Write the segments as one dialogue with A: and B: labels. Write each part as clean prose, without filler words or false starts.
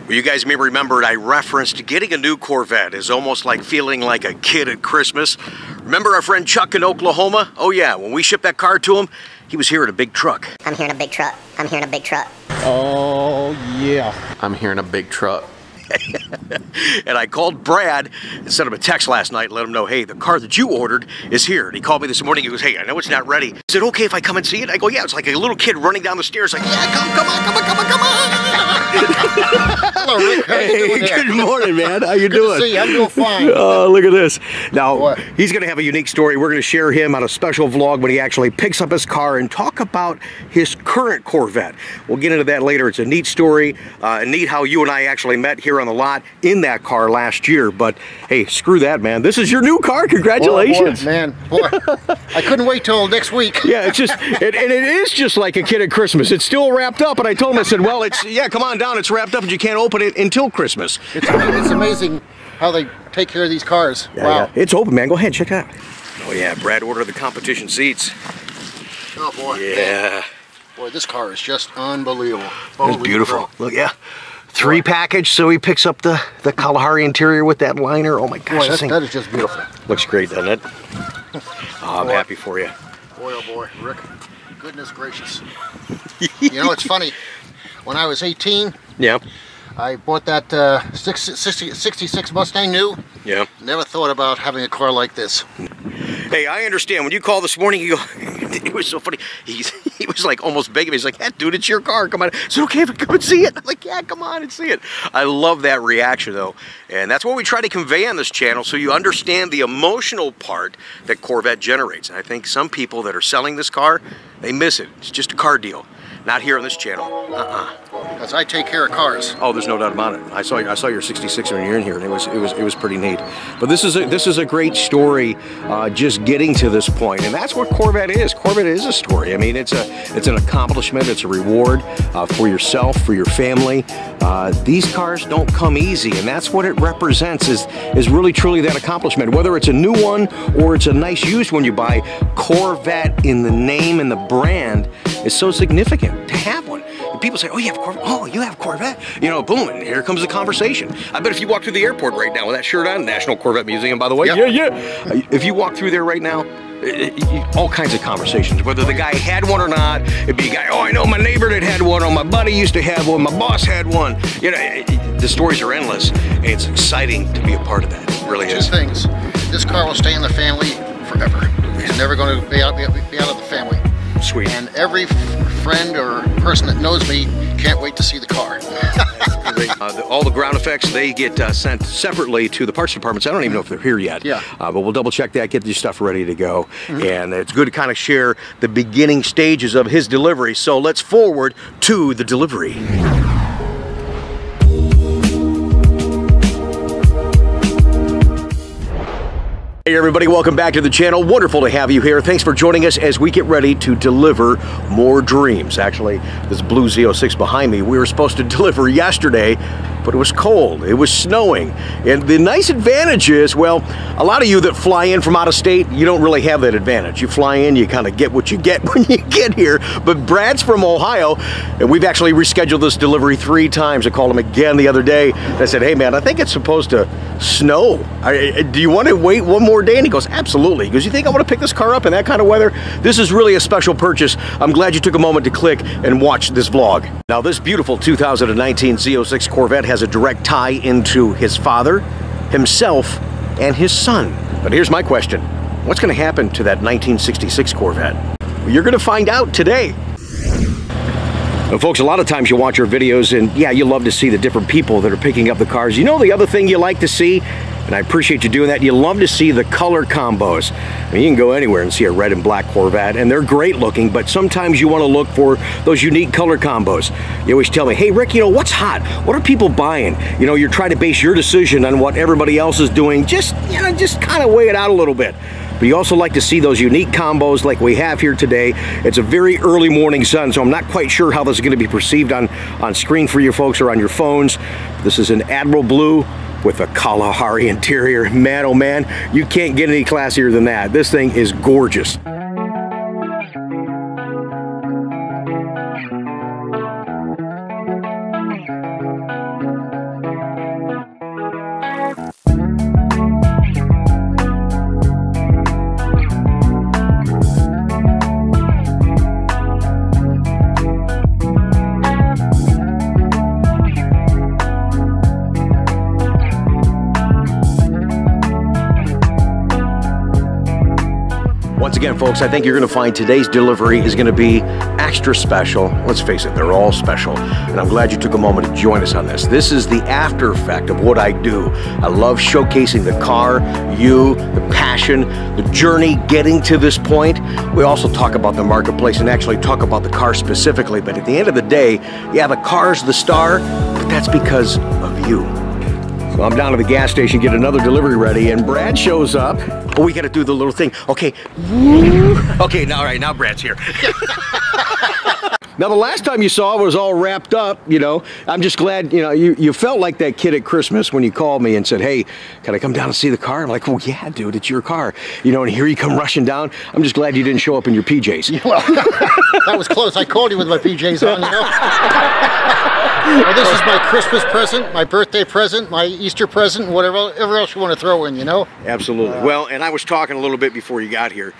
A: Well, you guys may remember I referenced getting a new Corvette is almost like feeling like a kid at Christmas. Remember our friend Chuck in Oklahoma? Oh yeah, when we shipped that car to him, he was here in a big truck.
B: I'm here in a big truck. I'm here in a big truck.
C: Oh yeah.
D: I'm here in a big truck.
A: And I called Brad and sent him a text last night and let him know, hey, the car that you ordered is here. And he called me this morning. He goes, hey, I know it's not ready. Is it okay if I come and see it? I go, yeah. It's like a little kid running down the stairs like, yeah, come on.
C: Hello, Rick. How you doing there?
A: Good morning, man. How you doing?
C: Good to see you. I'm doing fine.
A: Oh, look at this. Now,
C: What?
A: he's going to have a unique story. We're going to share him on a special vlog when he actually picks up his car and talk about his current Corvette. We'll get into that later. It's a neat story. Neat how you and I actually met here on the lot in that car last year. But, hey, screw that, man. This is your new car. Congratulations.
C: Boy, I couldn't wait till next week.
A: Yeah, it's just, and it is just like a kid at Christmas. It's still wrapped up, and I told him, I said, well, yeah, come on down. It's wrapped up, and you can't open it until Christmas.
C: It's amazing how they take care of these cars.
A: Yeah,
C: Wow.
A: yeah. It's open, man. Go ahead, check it out. Oh, yeah, Brad ordered the competition seats.
C: Oh, boy.
A: Yeah.
C: Boy, this car is just unbelievable.
A: It's
C: Holy
A: beautiful.
C: crow.
A: Look, yeah. 3 package, so he picks up the Kalahari interior with that liner. Oh, my gosh.
C: Boy,
A: This thing
C: that is just beautiful.
A: looks great, doesn't it? Oh, I'm happy for you.
C: Boy, oh boy, Rick. Goodness gracious. You know, it's funny. When I was 18,
A: Yeah.
C: I bought that 66 Mustang new.
A: Yeah.
C: Never thought about having a car like this.
A: Hey, I understand. When you called this morning, you go, it was so funny. He was like almost begging me. He's like, hey, dude, it's your car. Come on. Is it okay if I come and see it? I'm like, yeah, come on and see it. I love that reaction, though. And that's what we try to convey on this channel, so you understand the emotional part that Corvette generates. And I think some people that are selling this car, they miss it. It's just a car deal. Not here on this channel.
C: Because I take care of cars.
A: Oh, there's no doubt about it. I saw your 66 when you're in here, and it was pretty neat. But this is a great story, just getting to this point, and that's what Corvette is. Corvette is a story. I mean, it's an accomplishment. It's a reward for yourself, for your family. These cars don't come easy, and that's what it represents. Is really truly that accomplishment. Whether it's a new one or it's a nice used one you buy, Corvette in the name and the brand is so significant to have one. And people say, oh, you have a Corvette? Oh, you have a Corvette? You know, boom, and here comes the conversation. I bet if you walk through the airport right now with that shirt on, National Corvette Museum, by the way,
C: Yep.
A: yeah. If you walk through there right now, all kinds of conversations. Whether the guy had one or not, it'd be a guy, oh, I know my neighbor that had one, or my buddy used to have one, my boss had one. You know, the stories are endless, and it's exciting to be a part of that. It really is.
C: Two things. This car will stay in the family forever. It's never going to be out of the family.
A: Sweet.
C: And every friend or person that knows me can't wait to see the car.
A: All the ground effects, they get sent separately to the parts departments. I don't even know if they're here yet.
C: Yeah.
A: But we'll double check that, get your stuff ready to go. And it's good to kind of share the beginning stages of his delivery. So let's forward to the delivery. Hey everybody, welcome back to the channel. Wonderful to have you here. Thanks for joining us as we get ready to deliver more dreams. Actually, this blue Z06 behind me, we were supposed to deliver yesterday, but it was cold, it was snowing. And the nice advantage is, well, a lot of you that fly in from out of state, you don't really have that advantage. You fly in, you kind of get what you get when you get here. But Brad's from Ohio, and we've actually rescheduled this delivery 3 times. I called him again the other day. And I said, hey man, I think it's supposed to snow. Do you want to wait one more day? And he goes, absolutely. He goes, you think I want to pick this car up in that kind of weather? This is really a special purchase. I'm glad you took a moment to click and watch this vlog. Now, this beautiful 2019 Z06 Corvette has a direct tie into his father, himself, and his son. But here's my question. What's going to happen to that 1966 Corvette? Well, you're going to find out today. And folks, a lot of times you watch our videos and yeah, you love to see the different people that are picking up the cars. You know the other thing you like to see, and I appreciate you doing that, you love to see the color combos. I mean, you can go anywhere and see a red and black Corvette, and they're great looking, but sometimes you want to look for those unique color combos. You always tell me, hey Rick, you know, what's hot? What are people buying? You know, you're trying to base your decision on what everybody else is doing. Just, you know, just kind of weigh it out a little bit. But you also like to see those unique combos like we have here today. It's a very early morning sun, so I'm not quite sure how this is going to be perceived on screen for you folks or on your phones. This is an Admiral Blue with a Kalahari interior. Man, oh man, you can't get any classier than that. This thing is gorgeous. Once again, folks, I think you're going to find today's delivery is going to be extra special. Let's face it, they're all special. And I'm glad you took a moment to join us on this. This is the after effect of what I do. I love showcasing the car, you, the passion, the journey getting to this point. We also talk about the marketplace and actually talk about the car specifically. But at the end of the day, yeah, the car's the star, but that's because of you. So I'm down to the gas station, get another delivery ready, and Brad shows up. Oh, we got to do the little thing. Okay. Okay, now, all right, now Brad's here. Now, the last time you saw it was all wrapped up, you know. I'm just glad, you know, you felt like that kid at Christmas when you called me and said, hey, can I come down and see the car? I'm like, oh, yeah, dude, it's your car. You know, and here you come rushing down. I'm just glad you didn't show up in your PJs.
C: Yeah, well, that was close. I called you with my PJs on, you know. Well, this is my Christmas present, my birthday present, my Easter present, whatever else you want to throw in, you know?
A: Absolutely. Well, and I was talking a little bit before you got here,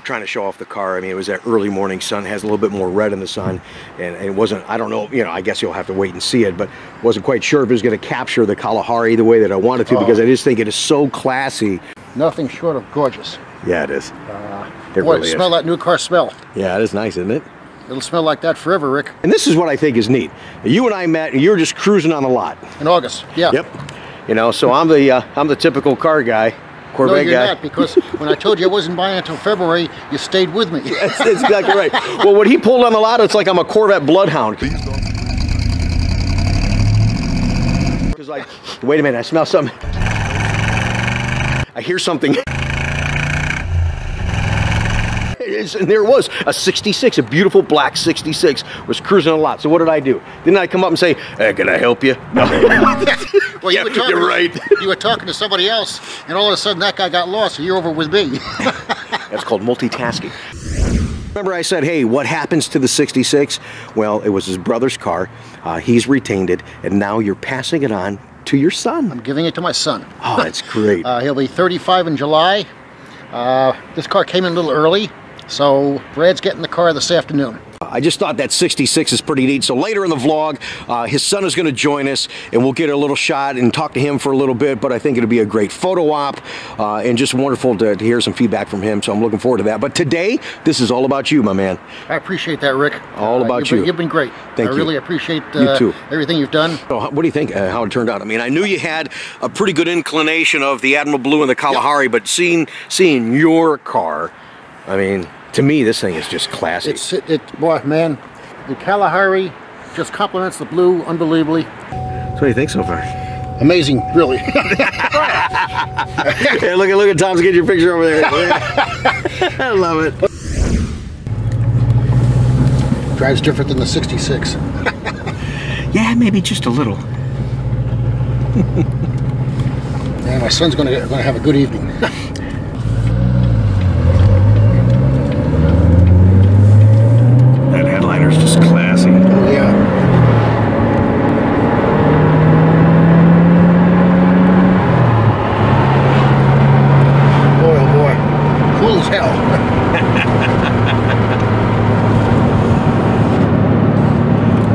A: trying to show off the car. I mean, it was that early morning sun, has a little bit more red in the sun, and it wasn't, I don't know, you know, I guess you'll have to wait and see it, but wasn't quite sure if it was going to capture the Kalahari the way that I wanted to, because I just think it is so classy.
C: Nothing short of gorgeous.
A: Yeah, it is.
C: It boy, really smell that new car smell.
A: Yeah, it is nice, isn't it?
C: It'll smell like that forever, Rick.
A: And this is what I think is neat. You and I met, and you were just cruising on the lot.
C: In August, yeah.
A: Yep. You know, so I'm the typical car guy, Corvette guy.
C: No, you're not, because when I told you I wasn't buying until February, you stayed with me.
A: That's exactly right. Well, when he pulled on the lot, it's like I'm a Corvette bloodhound. Because like, wait a minute, I smell something. I hear something. And there was a 66, a beautiful black 66, was cruising a lot. So what did I do? Didn't I come up and say, hey, can I help you? No.
C: Well,
A: yeah, you're right.
C: You were talking to somebody else, and all of a sudden that guy got lost, so you're over with me.
A: That's called multitasking. Remember I said, hey, what happens to the 66? Well, it was his brother's car. He's retained it, and now you're passing it on to your son.
C: I'm giving it to my son.
A: Oh, that's great.
C: He'll be 35 in July. This car came in a little early. So Brad's getting the car this afternoon.
A: I just thought that 66 is pretty neat. So later in the vlog, his son is going to join us, and we'll get a little shot and talk to him for a little bit. But I think it'll be a great photo op, and just wonderful to hear some feedback from him. So I'm looking forward to that. But today, this is all about you, my man.
C: I appreciate that, Rick.
A: All about you.
C: You've been great.
A: Thank you.
C: I really appreciate
A: you too.
C: Everything you've done.
A: So what do you think, how it turned out? I mean, I knew you had a pretty good inclination of the Admiral Blue and the Kalahari, but seeing your car, I mean, to me, this thing is just classy.
C: Boy, man, the Kalahari just complements the blue unbelievably.
A: So what do you think so far?
C: Amazing, really.
A: Hey, look at Tom's getting your picture over there. I love it.
C: Drives different than the 66.
A: Yeah, maybe just a little.
C: Man, my son's gonna have a good evening.
A: Headliner's just classy.
C: Oh, yeah. Boy, oh boy. Cool as hell.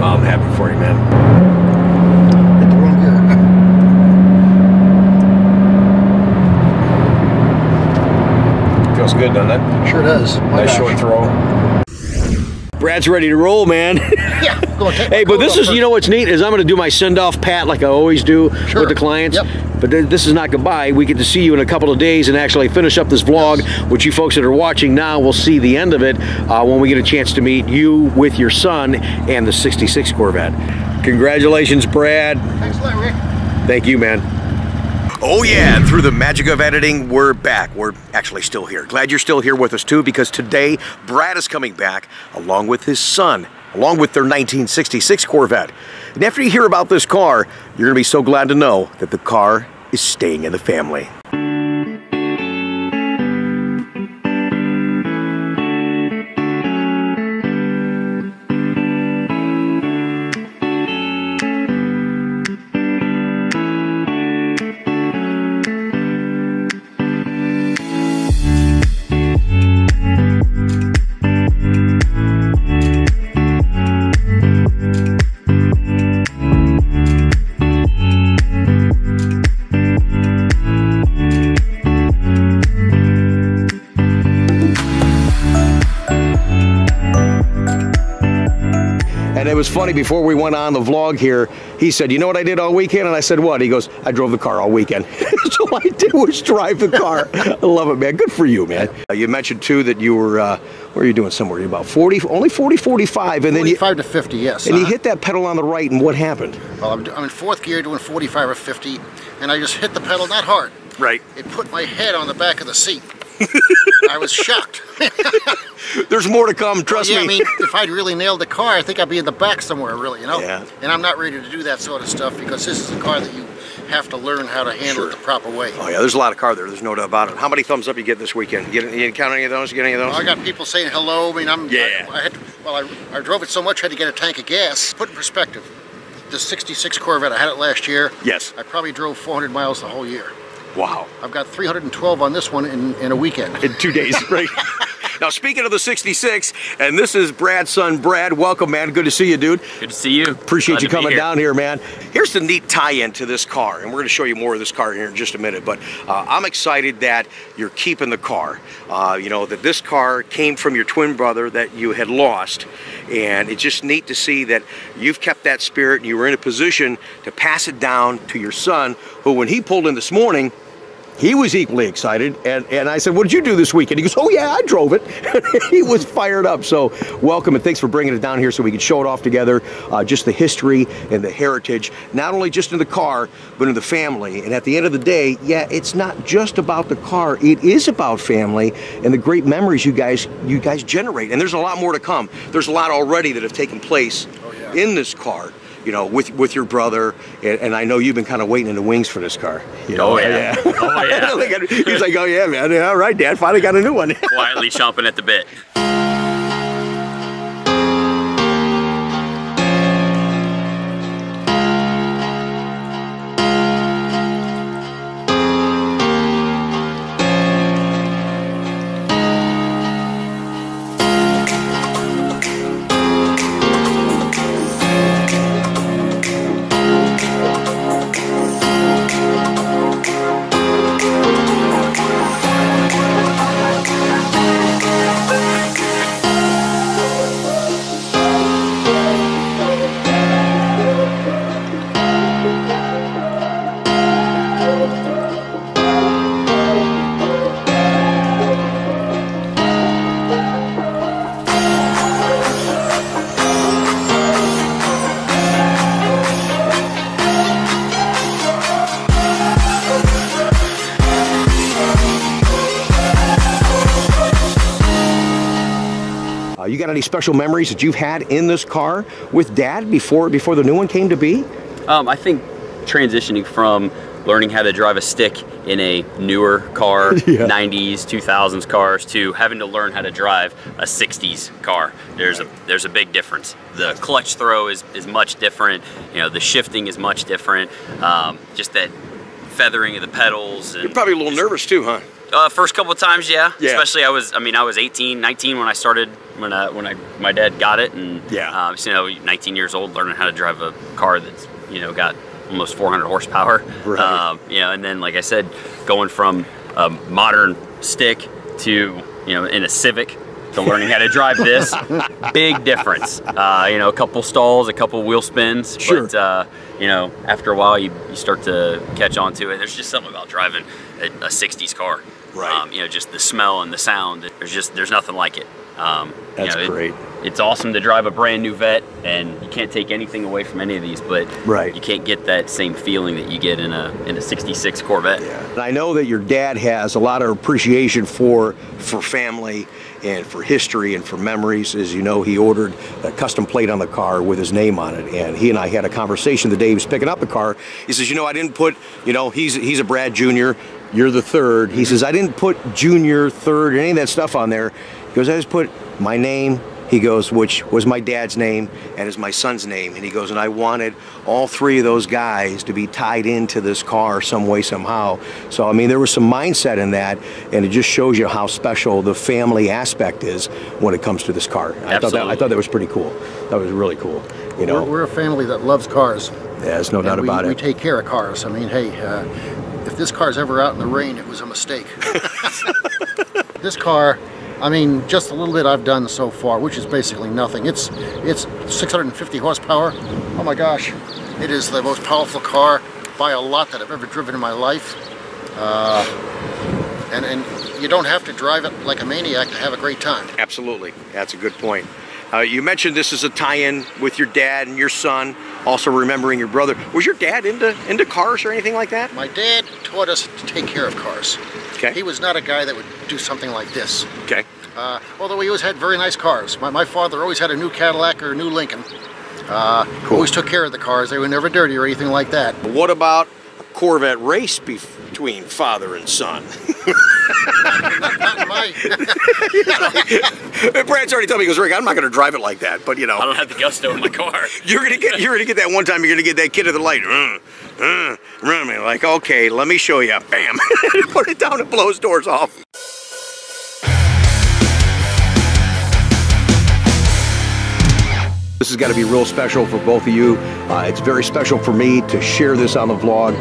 A: Oh, I'm happy for you, man.
C: Hit the wrong gear.
A: Feels good, doesn't it?
C: Sure does.
A: Nice short throw. Brad's ready to roll, man.
C: Yeah, go on,
A: hey, but this is, you know what's neat is I'm going to do my send-off pat like I always do with the clients.
C: Yep.
A: But this is not goodbye. We get to see you in a couple of days and actually finish up this vlog, which you folks that are watching now will see the end of it when we get a chance to meet you with your son and the 66 Corvette. Congratulations, Brad.
C: Thanks a lot, Rick.
A: Thank you, man. Oh yeah, and through the magic of editing, we're back. We're actually still here. Glad you're still here with us too, because today Brad is coming back along with his son, along with their 1966 Corvette. And after you hear about this car, you're gonna be so glad to know that the car is staying in the family. funny, before we went on the vlog here, he said, you know what I did all weekend? And I said, what? He goes, I drove the car all weekend. So all I did was drive the car. I love it, man. Good for you, man. You mentioned, too, that you were, where are you doing somewhere? You're about 40, only 40, 45. And then
C: 45 to 50, yes.
A: And you hit that pedal on the right, and what happened?
C: Well, I'm in fourth gear doing 45 or 50, and I just hit the pedal, not hard.
A: Right.
C: It put my head on the back of the seat. I was shocked.
A: There's more to come, trust me.
C: I mean, if I'd really nailed the car, I think I'd be in the back somewhere, really, you know?
A: Yeah.
C: And I'm not ready to do that sort of stuff because this is a car that you have to learn how to handle it the proper way.
A: Oh, yeah, there's a lot of car there. There's no doubt about it. How many thumbs up you get this weekend? You count any of those? You get any of those?
C: I got people saying hello. I mean, I drove it so much, I had to get a tank of gas. Put in perspective, the 66 Corvette, I had it last year.
A: Yes.
C: I probably drove 400 miles the whole year.
A: Wow.
C: I've got 312 on this one in a weekend.
A: In 2 days, right? Now, speaking of the 66, and this is Brad's son, Brad. Welcome, man. Good to see you, dude.
D: Good to see you.
A: Appreciate you coming down here, man. Here's the neat tie-in to this car, and we're going to show you more of this car here in just a minute, but I'm excited that you're keeping the car. You know, that this car came from your twin brother that you had lost, and it's just neat to see that you've kept that spirit and you were in a position to pass it down to your son, who, when he pulled in this morning, he was equally excited, and I said, what did you do this weekend? He goes, oh yeah, I drove it. He was fired up. So welcome, and thanks for bringing it down here so we could show it off together, just the history and the heritage, not only just in the car, but in the family. And at the end of the day, yeah, it's not just about the car, it is about family and the great memories you guys generate. And there's a lot more to come. There's a lot already that have taken place in this car. You know, with your brother, and I know you've been kind of waiting in the wings for this car. You know?
D: Oh yeah, oh yeah.
A: He's like, oh yeah, man. All right, Dad, finally got a new one.
D: Quietly chomping at the bit.
A: You got any special memories that you've had in this car with Dad before the new one came to be?
D: I think transitioning from learning how to drive a stick in a newer car, 90s, 2000s cars, to having to learn how to drive a 60s car. There's a big difference. The clutch throw is much different. You know, the shifting is much different. Just that feathering of the pedals. And
A: you're probably a little nervous too, huh?
D: First couple of times, yeah. Especially I was 18, 19 when I started, when my dad got it, and so, you know, 19 years old, learning how to drive a car that's, you know, got almost 400 horsepower.
A: Right.
D: You know, and then, like I said, going from a modern stick to, you know, in a Civic, to learning how to drive this, big difference. You know, a couple stalls, a couple wheel spins, but you know, after a while you start to catch on to it. There's just something about driving a 60s car.
A: Right.
D: You know, just the smell and the sound. There's nothing like it.
A: That's great.
D: It's awesome to drive a brand new Vet, and you can't take anything away from any of these, but you can't get that same feeling that you get in a 66 Corvette.
A: Yeah. And I know that your dad has a lot of appreciation for family and for history and for memories. As you know, he ordered a custom plate on the car with his name on it, and he and I had a conversation the day he was picking up the car. He says, you know, I didn't put, you know, he's a Brad Jr., you're the third. He says, I didn't put junior, third, any of that stuff on there. He goes, I just put my name, he goes, which was my dad's name and is my son's name. And he goes, and I wanted all three of those guys to be tied into this car some way, somehow. So, I mean, there was some mindset in that, and it just shows you how special the family aspect is when it comes to this car. I thought that was pretty cool. That was really cool. You know,
C: we're a family that loves cars.
A: Yeah, there's no doubt about it.
C: We take care of cars. I mean, hey, if this car's ever out in the rain, it was a mistake. This car I mean, just a little bit I've done so far, which is basically nothing. It's 650 horsepower. Oh my gosh. It is the most powerful car by a lot that I've ever driven in my life. And you don't have to drive it like a maniac to have a great time.
A: Absolutely. That's a good point. You mentioned this is a tie-in with your dad and your son, also remembering your brother. Was your dad into cars or anything like that?
C: My dad taught us to take care of cars.
A: Okay.
C: He was not a guy that would do something like this.
A: Okay.
C: Although he always had very nice cars. My father always had a new Cadillac or a new Lincoln.
A: Cool.
C: Always took care of the cars. They were never dirty or anything like that.
A: What about a Corvette race between father and son?
C: Not my...
A: Brad's already told me, he goes, Rick, I'm not going to drive it like that, but you know.
D: I don't have the gusto in my car.
A: You're gonna get that one time. You're gonna get that kid at the light. Run me like, okay, let me show you. Bam, put it down and blow his doors off. This has got to be real special for both of you. It's very special for me to share this on the vlog.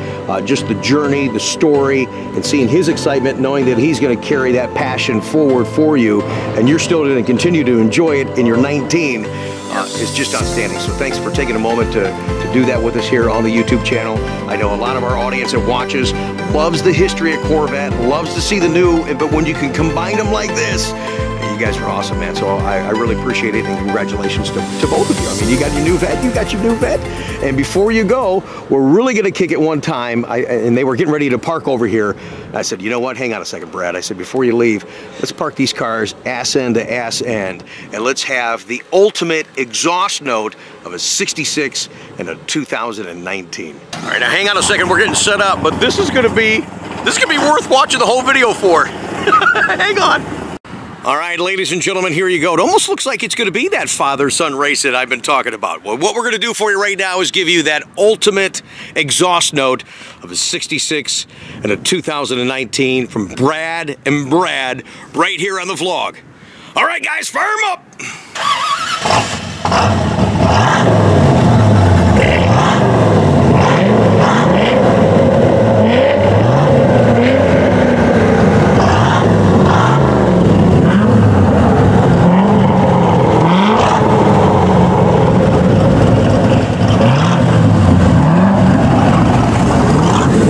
A: Just the journey, the story, and seeing his excitement, knowing that he's going to carry that passion forward for you, and you're still going to continue to enjoy it in your 19, is just outstanding. So thanks for taking a moment to do that with us here on the YouTube channel. I know a lot of our audience that watches loves the history of Corvette, loves to see the new, but when you can combine them like this, you guys are awesome, man. So I really appreciate it, and congratulations to both of you. I mean, you got your new vet, you got your new vet. And before you go, we're really gonna kick it one time. And they were getting ready to park over here. I said, you know what, hang on a second, Brad. I said, before you leave, let's park these cars ass end to ass end, and let's have the ultimate exhaust note of a 66 and a 2019. All right, now hang on a second, we're getting set up, but this is gonna be worth watching the whole video for. Hang on. All right, ladies and gentlemen, here you go. It almost looks like it's going to be that father-son race that I've been talking about. Well, what we're going to do for you right now is give you that ultimate exhaust note of a 66 and a 2019 from Brad and Brad right here on the vlog. All right, guys, fire 'em up.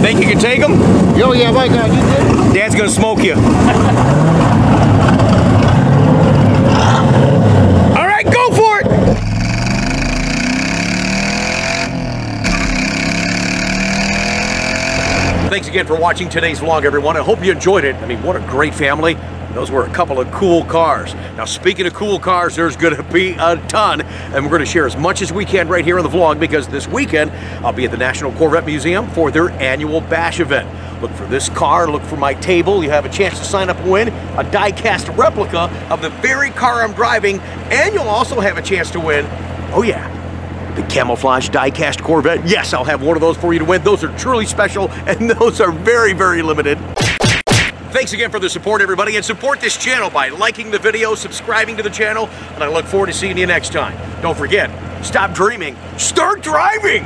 A: Think you can take them?
C: Oh yeah, my God, you did?
A: Dad's gonna smoke you. All right, go for it! Thanks again for watching today's vlog, everyone. I hope you enjoyed it. I mean, what a great family. Those were a couple of cool cars. Now, speaking of cool cars, there's going to be a ton, and we're going to share as much as we can right here on the vlog, because this weekend I'll be at the National Corvette Museum for their annual bash event. Look for this car, look for my table. You have a chance to sign up and win a die-cast replica of the very car I'm driving, and you'll also have a chance to win, oh yeah, the camouflage die-cast Corvette. Yes, I'll have one of those for you to win. Those are truly special, and those are very, very limited. Thanks again for the support, everybody, and support this channel by liking the video, subscribing to the channel, and I look forward to seeing you next time. Don't forget, stop dreaming, start driving!